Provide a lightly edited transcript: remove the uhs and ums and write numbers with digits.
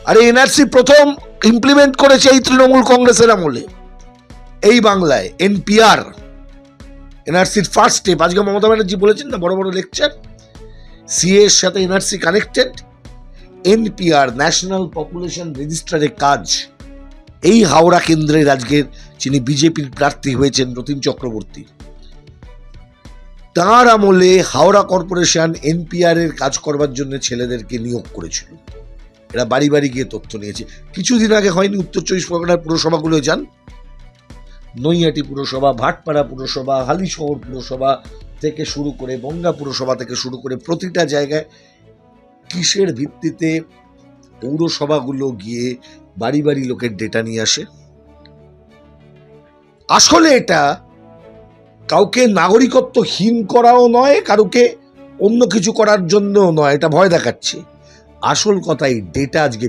আরে এনআরসি প্রথম ইমপ্লিমেন্ট করেছে এই তৃণমূল কংগ্রেসের আমলে এই বাংলায়। এনপিআর এনআরসির ফার্স্ট স্টেপ। আজকে মমতা ব্যানার্জি বলেছেন না, বড় বড় লেকচার, সিএ এর সাথে NRC connected. NPR national population রেজিস্টারের কাজ এই হাওড়া কেন্দ্রের আজকের যিনি বিজেপির প্রার্থী হয়েছেন রতিন চক্রবর্তী, তাঁর আমলে হাওড়া কর্পোরেশন এনপিআর এর কাজ করবার জন্য ছেলেদেরকে নিয়োগ করেছিল। এরা বাড়ি বাড়ি গিয়ে তথ্য নিয়েছে। কিছুদিন আগে হয়নি উত্তর 24 পরগনার পুরসভাগুলো যান, নৈহাটি পুরসভা, ভাটপাড়া পুরসভা, হালিশহর পুরসভা থেকে শুরু করে বনগাঁ পুরসভা থেকে শুরু করে প্রতিটা জায়গায় কিসের ভিত্তিতে পৌরসভাগুলো গিয়ে বাড়ি বাড়ি লোকের ডেটা নিয়ে আসে। আসলে এটা কাউকে নাগরিকত্বহীন করাও নয়, কারুকে অন্য কিছু করার জন্যও নয়, এটা ভয় দেখাচ্ছে। আসল কথা এই ডেটা আজকে